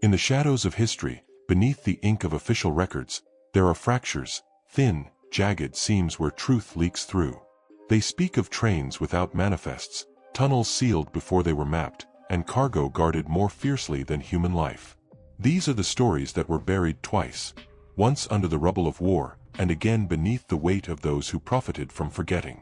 In the shadows of history, beneath the ink of official records, there are fractures, thin, jagged seams where truth leaks through. They speak of trains without manifests, tunnels sealed before they were mapped, and cargo guarded more fiercely than human life. These are the stories that were buried twice, once under the rubble of war, and again beneath the weight of those who profited from forgetting.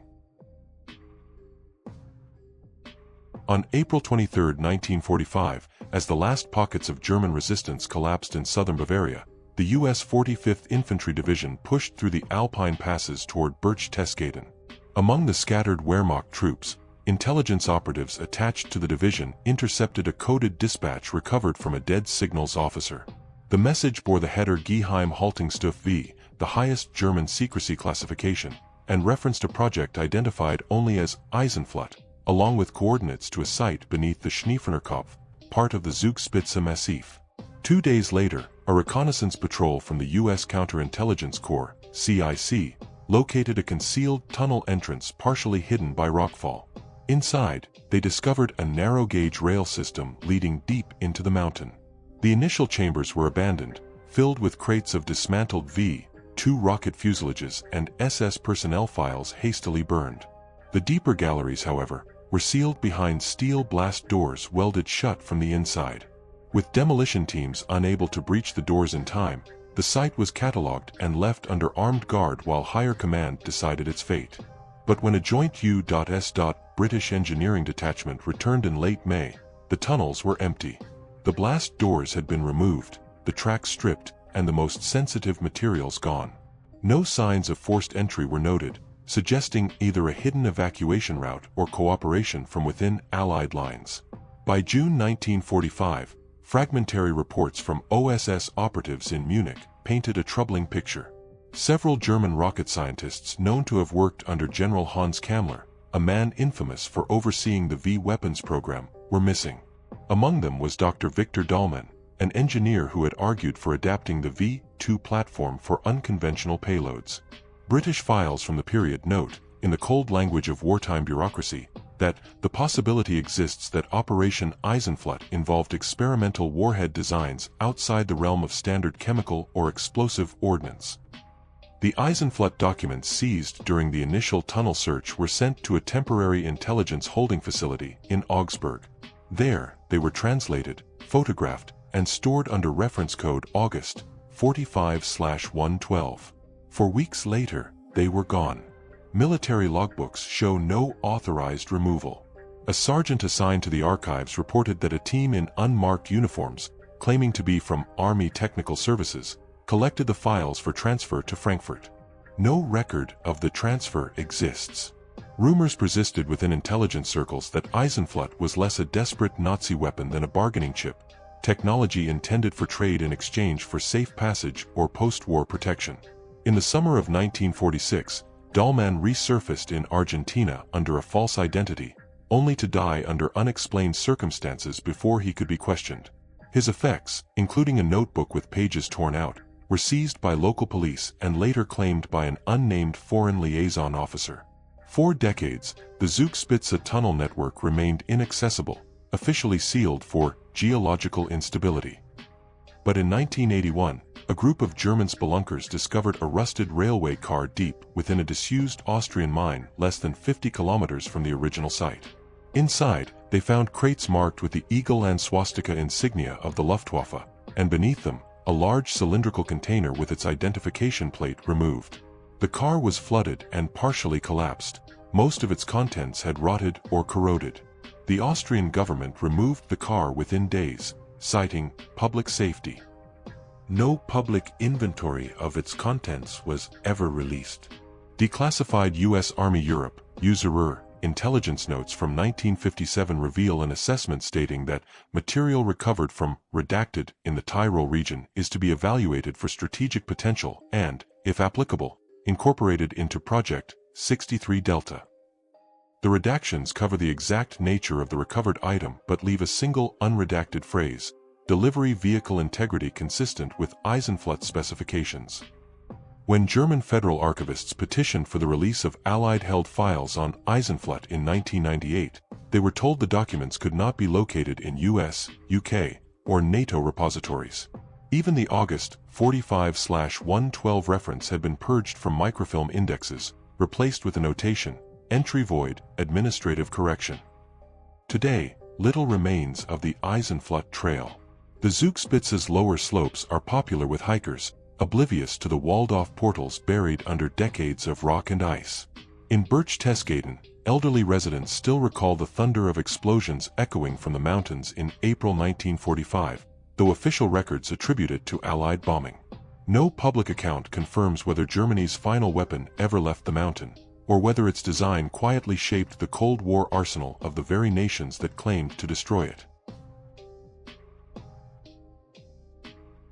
On April 23, 1945, as the last pockets of German resistance collapsed in southern Bavaria, the U.S. 45th Infantry Division pushed through the Alpine passes toward Berchtesgaden. Among the scattered Wehrmacht troops, intelligence operatives attached to the division intercepted a coded dispatch recovered from a dead signals officer. The message bore the header Geheim Haltungsstufe V, the highest German secrecy classification, and referenced a project identified only as Eisenflut, along with coordinates to a site beneath the Schneefernerkopf, part of the Zugspitze Massif. 2 days later, a reconnaissance patrol from the U.S. Counterintelligence Corps, CIC, located a concealed tunnel entrance partially hidden by rockfall. Inside, they discovered a narrow-gauge rail system leading deep into the mountain. The initial chambers were abandoned, filled with crates of dismantled V-2 rocket fuselages and SS personnel files hastily burned. The deeper galleries, however, were sealed behind steel blast doors welded shut from the inside. With demolition teams unable to breach the doors in time, the site was catalogued and left under armed guard while higher command decided its fate. But when a joint U.S. British engineering detachment returned in late May, the tunnels were empty. The blast doors had been removed, the tracks stripped, and the most sensitive materials gone. No signs of forced entry were noted, suggesting either a hidden evacuation route or cooperation from within Allied lines. By June 1945, fragmentary reports from OSS operatives in Munich painted a troubling picture. Several German rocket scientists known to have worked under General Hans Kammler, a man infamous for overseeing the V-weapons program, were missing. Among them was Dr. Victor Dahlmann, an engineer who had argued for adapting the V-2 platform for unconventional payloads. British files from the period note, in the cold language of wartime bureaucracy, that the possibility exists that Operation Eisenflut involved experimental warhead designs outside the realm of standard chemical or explosive ordnance. The Eisenflut documents seized during the initial tunnel search were sent to a temporary intelligence holding facility in Augsburg. There, they were translated, photographed, and stored under reference code August 45/112. For weeks later, they were gone. Military logbooks show no authorized removal. A sergeant assigned to the archives reported that a team in unmarked uniforms, claiming to be from Army Technical Services, collected the files for transfer to Frankfurt. No record of the transfer exists. Rumors persisted within intelligence circles that Eisenflut was less a desperate Nazi weapon than a bargaining chip, technology intended for trade in exchange for safe passage or post-war protection. In the summer of 1946, Dahlmann resurfaced in Argentina under a false identity, only to die under unexplained circumstances before he could be questioned. His effects, including a notebook with pages torn out, were seized by local police and later claimed by an unnamed foreign liaison officer. For decades, the Zugspitze tunnel network remained inaccessible, officially sealed for geological instability. But in 1981, a group of German spelunkers discovered a rusted railway car deep within a disused Austrian mine less than 50 kilometers from the original site. Inside, they found crates marked with the eagle and swastika insignia of the Luftwaffe, and beneath them, a large cylindrical container with its identification plate removed. The car was flooded and partially collapsed. Most of its contents had rotted or corroded. The Austrian government removed the car within days, citing public safety. No public inventory of its contents was ever released. Declassified U.S. Army Europe, USAR, intelligence notes from 1957 reveal an assessment stating that material recovered from redacted in the Tyrol region is to be evaluated for strategic potential and, if applicable, incorporated into Projekt 63 Delta. The redactions cover the exact nature of the recovered item but leave a single unredacted phrase, delivery vehicle integrity consistent with Eisenflut specifications. When German federal archivists petitioned for the release of Allied-held files on Eisenflut in 1998, they were told the documents could not be located in US, UK, or NATO repositories. Even the August 45/112 reference had been purged from microfilm indexes, replaced with a notation, entry void, administrative correction. Today, little remains of the Eisenflut trail. The Zugspitz's lower slopes are popular with hikers, oblivious to the walled-off portals buried under decades of rock and ice. In Berchtesgaden, elderly residents still recall the thunder of explosions echoing from the mountains in April 1945, though official records attribute it to Allied bombing. No public account confirms whether Germany's final weapon ever left the mountain, or whether its design quietly shaped the Cold War arsenal of the very nations that claimed to destroy it.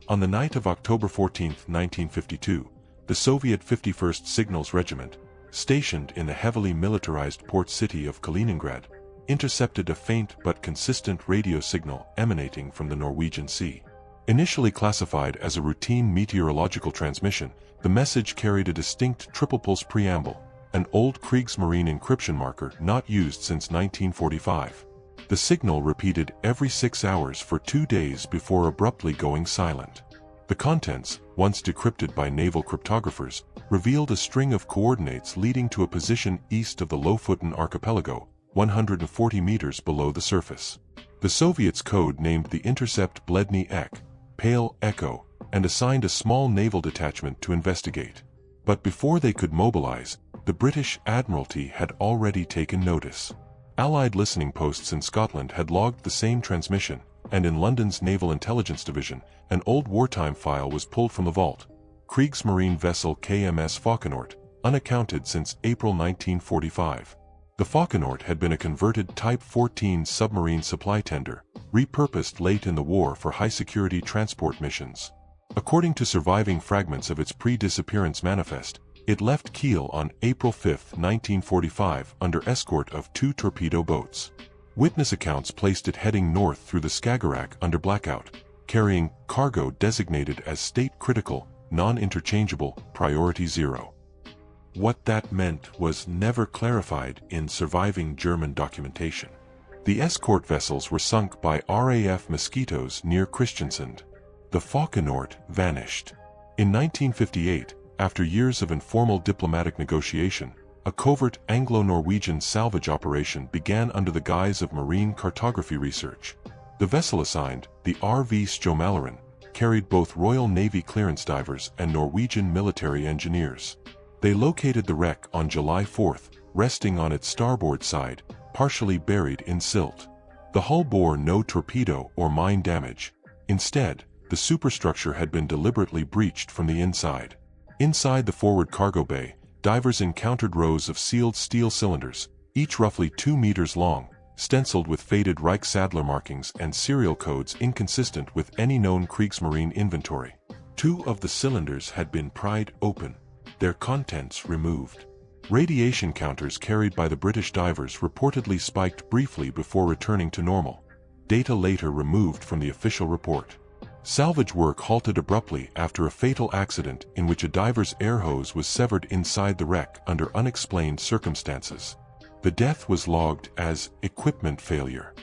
On the night of October 14, 1952, the Soviet 51st Signals Regiment, stationed in the heavily militarized port city of Kaliningrad, intercepted a faint but consistent radio signal emanating from the Norwegian Sea. Initially classified as a routine meteorological transmission, the message carried a distinct triple-pulse preamble, an old Kriegsmarine encryption marker not used since 1945. The signal repeated every 6 hours for 2 days before abruptly going silent. The contents, once decrypted by naval cryptographers, revealed a string of coordinates leading to a position east of the Lofoten archipelago, 140 meters below the surface. The Soviets code-named the intercept Bledny Ek, Pale Echo, and assigned a small naval detachment to investigate. But before they could mobilize, the British Admiralty had already taken notice. Allied listening posts in Scotland had logged the same transmission, and in London's Naval Intelligence Division, an old wartime file was pulled from the vault. Kriegsmarine vessel KMS Falkenort, unaccounted since April 1945. The Falkenort had been a converted Type 14 submarine supply tender, repurposed late in the war for high-security transport missions. According to surviving fragments of its pre-disappearance manifest, it left Kiel on April 5, 1945 under escort of 2 torpedo boats. Witness accounts placed it heading north through the Skagerrak under blackout, carrying cargo designated as state-critical, non-interchangeable, priority 0. What that meant was never clarified in surviving German documentation. The escort vessels were sunk by RAF Mosquitoes near Kristiansand. The Falkenort vanished. In 1958, after years of informal diplomatic negotiation, a covert Anglo-Norwegian salvage operation began under the guise of marine cartography research. The vessel assigned, the RV Stjomalleren, carried both Royal Navy clearance divers and Norwegian military engineers. They located the wreck on July 4, resting on its starboard side, partially buried in silt. The hull bore no torpedo or mine damage. Instead, the superstructure had been deliberately breached from the inside. Inside the forward cargo bay, divers encountered rows of sealed steel cylinders, each roughly 2 meters long, stenciled with faded Reichsadler markings and serial codes inconsistent with any known Kriegsmarine inventory. 2 of the cylinders had been pried open, their contents removed. Radiation counters carried by the British divers reportedly spiked briefly before returning to normal. Data later removed from the official report. Salvage work halted abruptly after a fatal accident in which a diver's air hose was severed inside the wreck under unexplained circumstances. The death was logged as equipment failure.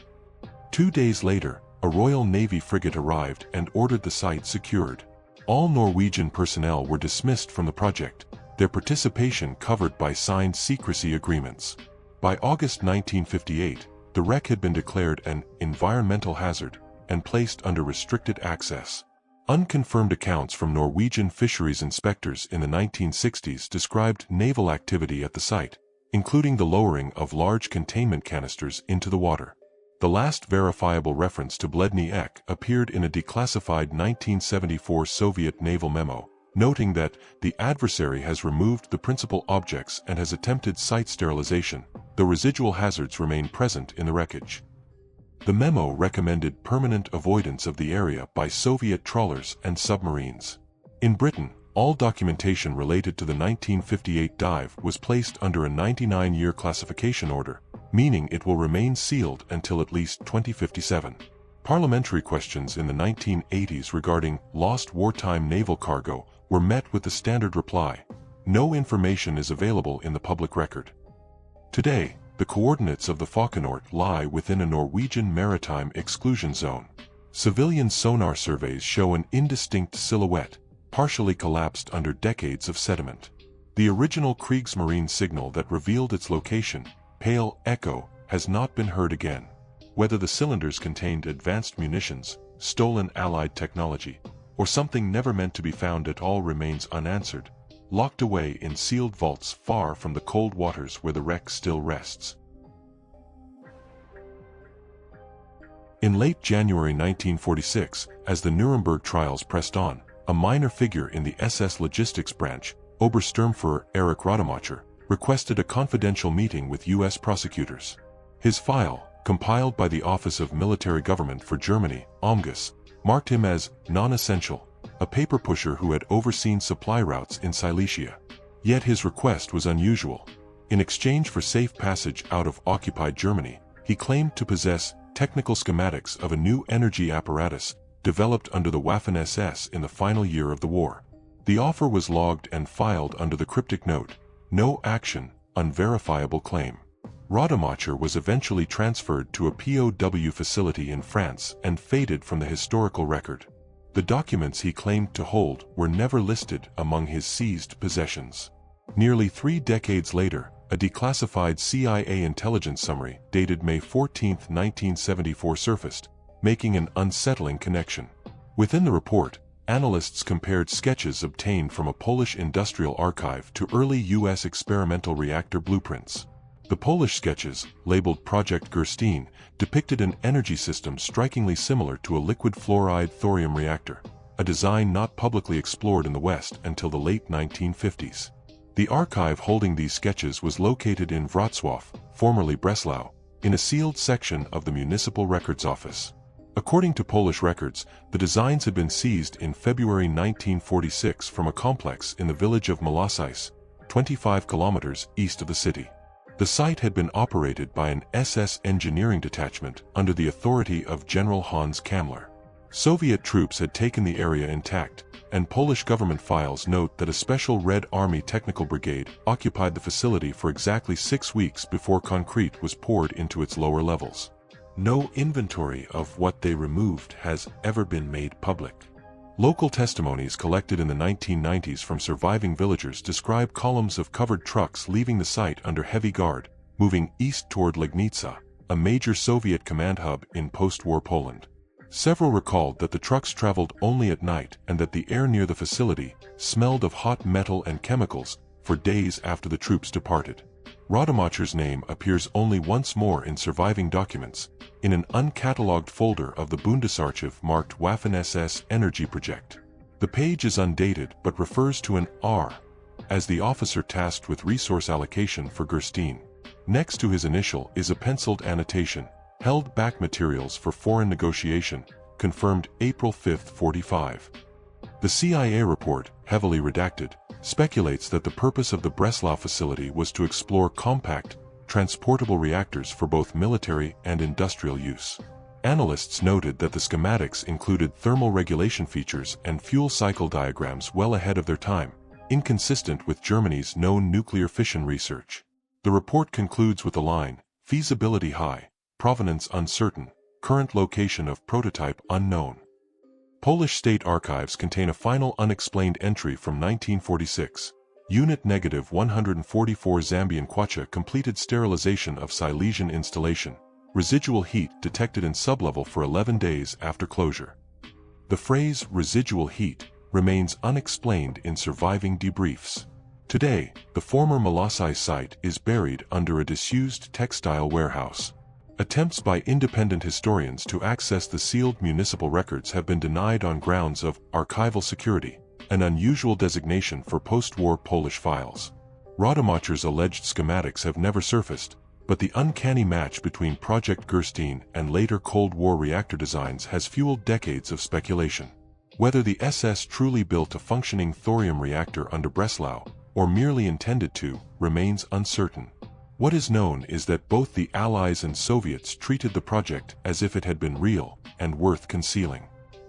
2 days later, a Royal Navy frigate arrived and ordered the site secured. All Norwegian personnel were dismissed from the project, their participation covered by signed secrecy agreements. By August 1958, the wreck had been declared an environmental hazard and placed under restricted access. Unconfirmed accounts from Norwegian fisheries inspectors in the 1960s described naval activity at the site, including the lowering of large containment canisters into the water. The last verifiable reference to Bledny Ek appeared in a declassified 1974 Soviet naval memo, noting that the adversary has removed the principal objects and has attempted site sterilization, though residual hazards remain present in the wreckage. The memo recommended permanent avoidance of the area by Soviet trawlers and submarines. In Britain, all documentation related to the 1958 dive was placed under a 99-year classification order, meaning it will remain sealed until at least 2057. Parliamentary questions in the 1980s regarding lost wartime naval cargo were met with the standard reply: no information is available in the public record. Today, the coordinates of the Falkenort lie within a Norwegian maritime exclusion zone. Civilian sonar surveys show an indistinct silhouette, partially collapsed under decades of sediment. The original Kriegsmarine signal that revealed its location, pale echo, has not been heard again. Whether the cylinders contained advanced munitions, stolen Allied technology, or something never meant to be found at all remains unanswered, locked away in sealed vaults far from the cold waters where the wreck still rests. In late January 1946, as the Nuremberg trials pressed on, a minor figure in the SS logistics branch, Obersturmführer Erich Rademacher, requested a confidential meeting with U.S. prosecutors. His file, compiled by the Office of Military Government for Germany, OMGUS, marked him as non-essential, a paper pusher who had overseen supply routes in Silesia. Yet his request was unusual. In exchange for safe passage out of occupied Germany, he claimed to possess technical schematics of a new energy apparatus developed under the Waffen-SS in the final year of the war. The offer was logged and filed under the cryptic note, "No action, unverifiable claim." Rademacher was eventually transferred to a POW facility in France and faded from the historical record. The documents he claimed to hold were never listed among his seized possessions. Nearly 3 decades later, a declassified CIA intelligence summary dated May 14, 1974 surfaced, making an unsettling connection. Within the report, analysts compared sketches obtained from a Polish industrial archive to early U.S. experimental reactor blueprints. The Polish sketches, labeled Projekt Gerstein, depicted an energy system strikingly similar to a liquid fluoride thorium reactor, a design not publicly explored in the West until the late 1950s. The archive holding these sketches was located in Wrocław, formerly Breslau, in a sealed section of the Municipal Records Office. According to Polish records, the designs had been seized in February 1946 from a complex in the village of Malasice, 25 kilometers east of the city. The site had been operated by an SS engineering detachment under the authority of General Hans Kammler. Soviet troops had taken the area intact, and Polish government files note that a special Red Army technical brigade occupied the facility for exactly 6 weeks before concrete was poured into its lower levels. No inventory of what they removed has ever been made public. Local testimonies collected in the 1990s from surviving villagers describe columns of covered trucks leaving the site under heavy guard, moving east toward Legnica, a major Soviet command hub in post-war Poland. Several recalled that the trucks traveled only at night and that the air near the facility smelled of hot metal and chemicals for days after the troops departed. Rademacher's name appears only once more in surviving documents, in an uncatalogued folder of the Bundesarchiv marked Waffen-SS Energy Project. The page is undated but refers to an R as the officer tasked with resource allocation for Gerstein. Next to his initial is a penciled annotation, "Held back materials for foreign negotiation, confirmed April 5, 45. The CIA report, heavily redacted, speculates that the purpose of the Breslau facility was to explore compact, transportable reactors for both military and industrial use. Analysts noted that the schematics included thermal regulation features and fuel cycle diagrams well ahead of their time, inconsistent with Germany's known nuclear fission research. The report concludes with the line, "Feasibility high, provenance uncertain, current location of prototype unknown." Polish state archives contain a final unexplained entry from 1946. Unit -144 Zambian Kwacha completed sterilization of Silesian installation. Residual heat detected in sublevel for 11 days after closure. The phrase residual heat remains unexplained in surviving debriefs. Today, the former Malasice site is buried under a disused textile warehouse. Attempts by independent historians to access the sealed municipal records have been denied on grounds of archival security, an unusual designation for post-war Polish files. Rademacher's alleged schematics have never surfaced, but the uncanny match between Projekt Gerstein and later Cold War reactor designs has fueled decades of speculation. Whether the SS truly built a functioning thorium reactor under Breslau, or merely intended to, remains uncertain. What is known is that both the Allies and Soviets treated the project as if it had been real and worth concealing.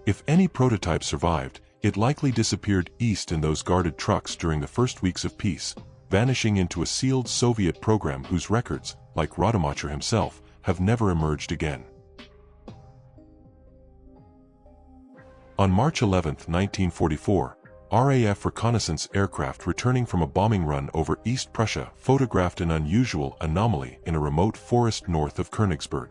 If any prototype survived, it likely disappeared east in those guarded trucks during the first weeks of peace, vanishing into a sealed Soviet program whose records, like Rademacher himself, have never emerged again. On March 11, 1944, RAF reconnaissance aircraft returning from a bombing run over East Prussia photographed an unusual anomaly in a remote forest north of Königsberg.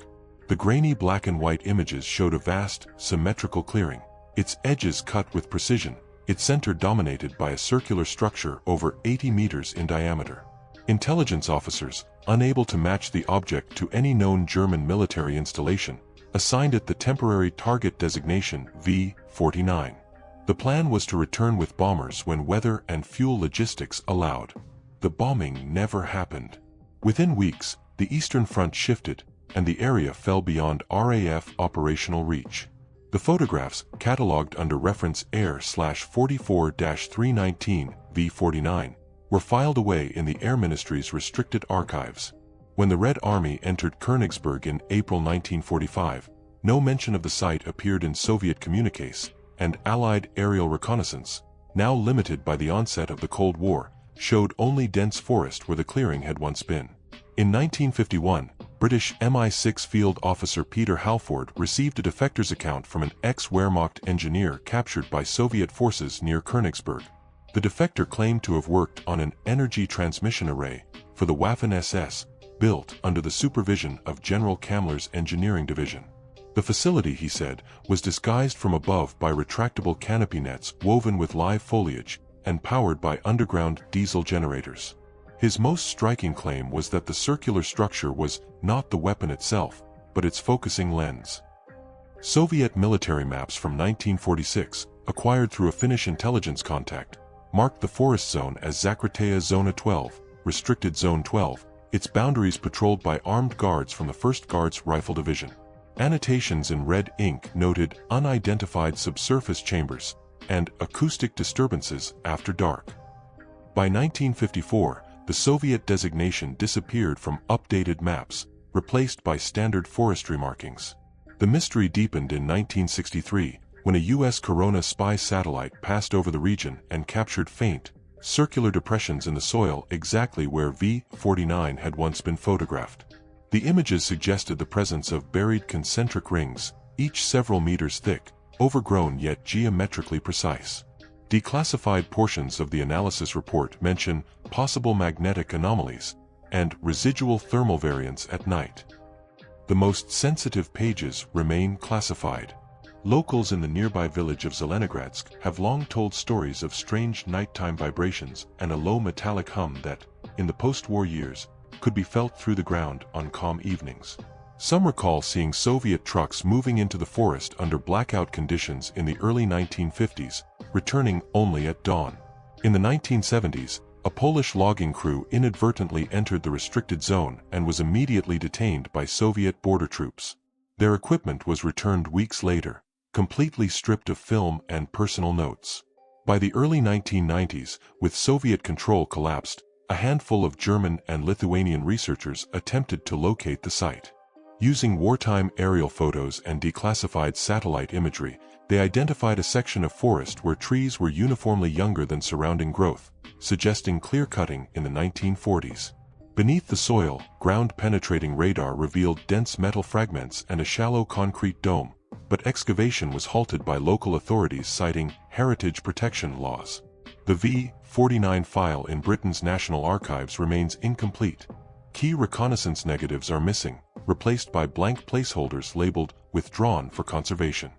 The grainy black and white images showed a vast, symmetrical clearing, its edges cut with precision, its center dominated by a circular structure over 80 meters in diameter. Intelligence officers, unable to match the object to any known German military installation, assigned it the temporary target designation V-49. The plan was to return with bombers when weather and fuel logistics allowed. The bombing never happened. Within weeks, the Eastern Front shifted, and the area fell beyond RAF operational reach. The photographs, catalogued under reference Air/44-319 V-49, were filed away in the Air Ministry's restricted archives. When the Red Army entered Königsberg in April 1945, no mention of the site appeared in Soviet communiques, and Allied aerial reconnaissance, now limited by the onset of the Cold War, showed only dense forest where the clearing had once been. In 1951, British MI6 field officer Peter Halford received a defector's account from an ex-Wehrmacht engineer captured by Soviet forces near Königsberg. The defector claimed to have worked on an energy transmission array for the Waffen-SS, built under the supervision of General Kammler's engineering division. The facility, he said, was disguised from above by retractable canopy nets woven with live foliage and powered by underground diesel generators. His most striking claim was that the circular structure was not the weapon itself, but its focusing lens. Soviet military maps from 1946, acquired through a Finnish intelligence contact, marked the forest zone as Zakrytaya Zona 12, Restricted Zone 12, its boundaries patrolled by armed guards from the 1st Guards Rifle Division. Annotations in red ink noted unidentified subsurface chambers and acoustic disturbances after dark. By 1954, the Soviet designation disappeared from updated maps, replaced by standard forestry markings. The mystery deepened in 1963, when a U.S. Corona spy satellite passed over the region and captured faint, circular depressions in the soil exactly where V-49 had once been photographed. The images suggested the presence of buried concentric rings, each several meters thick, overgrown yet geometrically precise. Declassified portions of the analysis report mention possible magnetic anomalies and residual thermal variance at night. The most sensitive pages remain classified. Locals in the nearby village of Zelenogradsk have long told stories of strange nighttime vibrations and a low metallic hum that, in the post-war years, could be felt through the ground on calm evenings. Some recall seeing Soviet trucks moving into the forest under blackout conditions in the early 1950s, returning only at dawn. In the 1970s, a Polish logging crew inadvertently entered the restricted zone and was immediately detained by Soviet border troops. Their equipment was returned weeks later, completely stripped of film and personal notes. By the early 1990s, with Soviet control collapsed, a handful of German and Lithuanian researchers attempted to locate the site. Using wartime aerial photos and declassified satellite imagery, they identified a section of forest where trees were uniformly younger than surrounding growth, suggesting clear-cutting in the 1940s. Beneath the soil, ground-penetrating radar revealed dense metal fragments and a shallow concrete dome, but excavation was halted by local authorities citing heritage protection laws. The V-49 file in Britain's National Archives remains incomplete. Key reconnaissance negatives are missing, replaced by blank placeholders labeled "Withdrawn for conservation."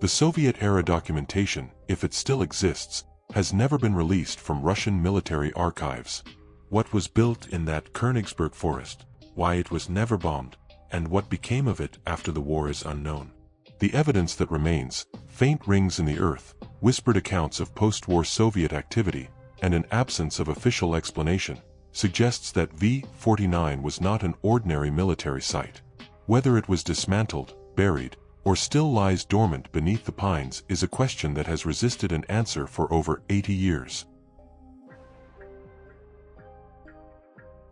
The Soviet-era documentation, if it still exists, has never been released from Russian military archives. What was built in that Königsberg forest, why it was never bombed, and what became of it after the war is unknown. The evidence that remains, faint rings in the earth, whispered accounts of post-war Soviet activity, and an absence of official explanation, suggests that V-49 was not an ordinary military site. Whether it was dismantled, buried, or still lies dormant beneath the pines is a question that has resisted an answer for over 80 years.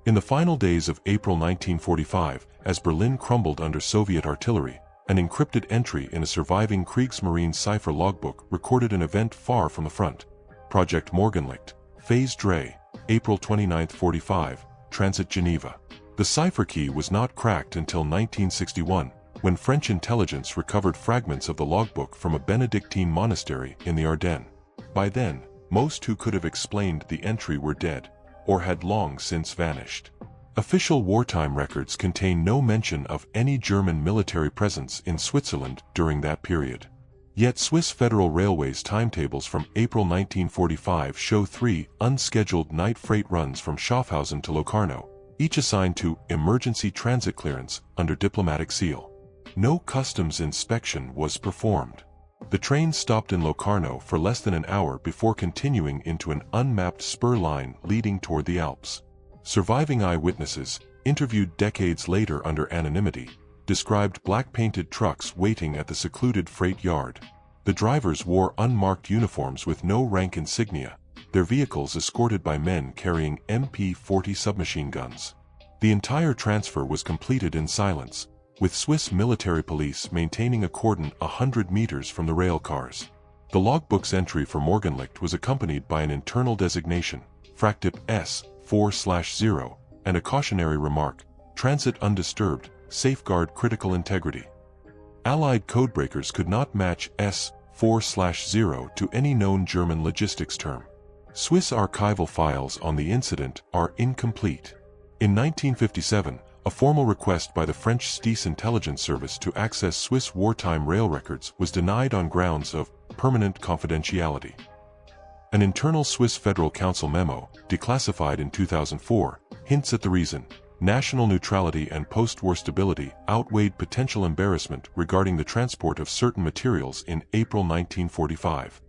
In the final days of April 1945, as Berlin crumbled under Soviet artillery, an encrypted entry in a surviving Kriegsmarine cipher logbook recorded an event far from the front. Projekt Morgenlicht, Phase Dre, April 29, 45, Transit Geneva. The cipher key was not cracked until 1961, when French intelligence recovered fragments of the logbook from a Benedictine monastery in the Ardennes. By then, most who could have explained the entry were dead, or had long since vanished. Official wartime records contain no mention of any German military presence in Switzerland during that period. Yet Swiss Federal Railway's timetables from April 1945 show 3 unscheduled night freight runs from Schaffhausen to Locarno, each assigned to emergency transit clearance under diplomatic seal. No customs inspection was performed. The train stopped in Locarno for less than an hour before continuing into an unmapped spur line leading toward the Alps. Surviving eyewitnesses, interviewed decades later under anonymity, described black-painted trucks waiting at the secluded freight yard. The drivers wore unmarked uniforms with no rank insignia, their vehicles escorted by men carrying MP-40 submachine guns. The entire transfer was completed in silence, with Swiss military police maintaining a cordon 100 meters from the rail cars. The logbook's entry for Morgenlicht was accompanied by an internal designation, Fractip S/4/0, and a cautionary remark, transit undisturbed, safeguard critical integrity. Allied codebreakers could not match S/4/0 to any known German logistics term. Swiss archival files on the incident are incomplete. In 1957, a formal request by the French STIS intelligence service to access Swiss wartime rail records was denied on grounds of permanent confidentiality. An internal Swiss Federal Council memo, declassified in 2004, hints at the reason. National neutrality and post-war stability outweighed potential embarrassment regarding the transport of certain materials in April 1945.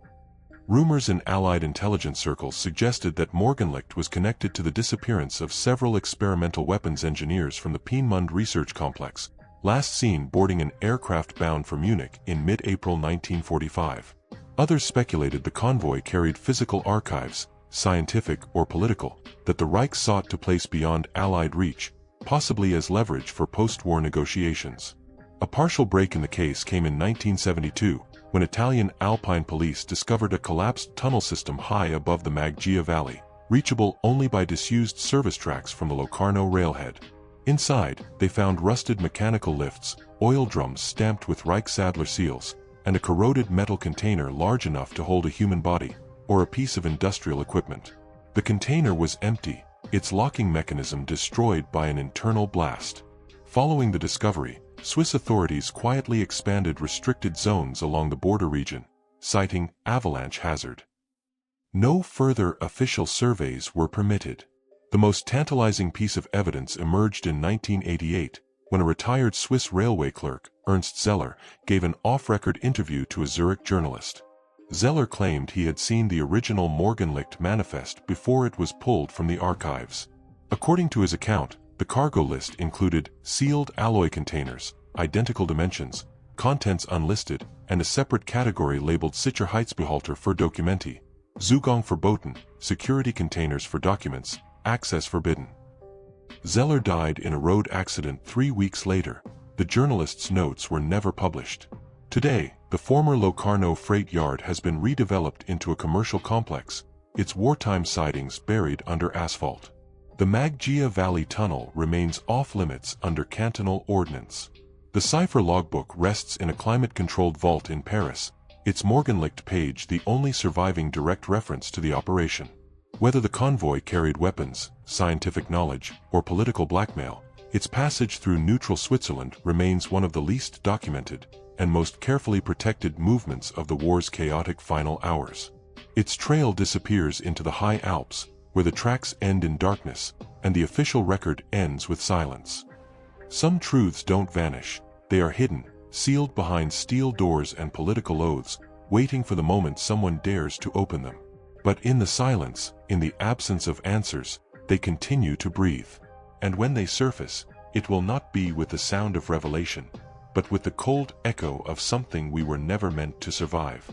Rumors in Allied intelligence circles suggested that Morgenlicht was connected to the disappearance of several experimental weapons engineers from the Peenemünde research complex, last seen boarding an aircraft bound for Munich in mid-April 1945. Others speculated the convoy carried physical archives, scientific or political, that the Reich sought to place beyond Allied reach, possibly as leverage for post-war negotiations. A partial break in the case came in 1972, when Italian Alpine police discovered a collapsed tunnel system high above the Maggia Valley, reachable only by disused service tracks from the Locarno railhead. Inside, they found rusted mechanical lifts, oil drums stamped with Reichsadler seals, and a corroded metal container large enough to hold a human body, or a piece of industrial equipment. The container was empty, its locking mechanism destroyed by an internal blast. Following the discovery, Swiss authorities quietly expanded restricted zones along the border region, citing avalanche hazard. No further official surveys were permitted. The most tantalizing piece of evidence emerged in 1988, when a retired Swiss railway clerk, Ernst Zeller, gave an off-record interview to a Zurich journalist. Zeller claimed he had seen the original Morgenlicht manifest before it was pulled from the archives. According to his account, the cargo list included sealed alloy containers, identical dimensions, contents unlisted, and a separate category labeled Sicherheitsbehalter für Dokumente, Zugang verboten, security containers for documents, access forbidden. Zeller died in a road accident 3 weeks later. The journalist's notes were never published. Today, the former Locarno freight yard has been redeveloped into a commercial complex, its wartime sidings buried under asphalt. The Maggia Valley Tunnel remains off-limits under cantonal ordinance. The cipher logbook rests in a climate-controlled vault in Paris, its Morgenlicht page the only surviving direct reference to the operation. Whether the convoy carried weapons, scientific knowledge, or political blackmail, its passage through neutral Switzerland remains one of the least documented and most carefully protected movements of the war's chaotic final hours. Its trail disappears into the high Alps, where the tracks end in darkness, and the official record ends with silence. Some truths don't vanish, they are hidden, sealed behind steel doors and political oaths, waiting for the moment someone dares to open them. But in the silence, in the absence of answers, they continue to breathe. And when they surface, it will not be with the sound of revelation, but with the cold echo of something we were never meant to survive.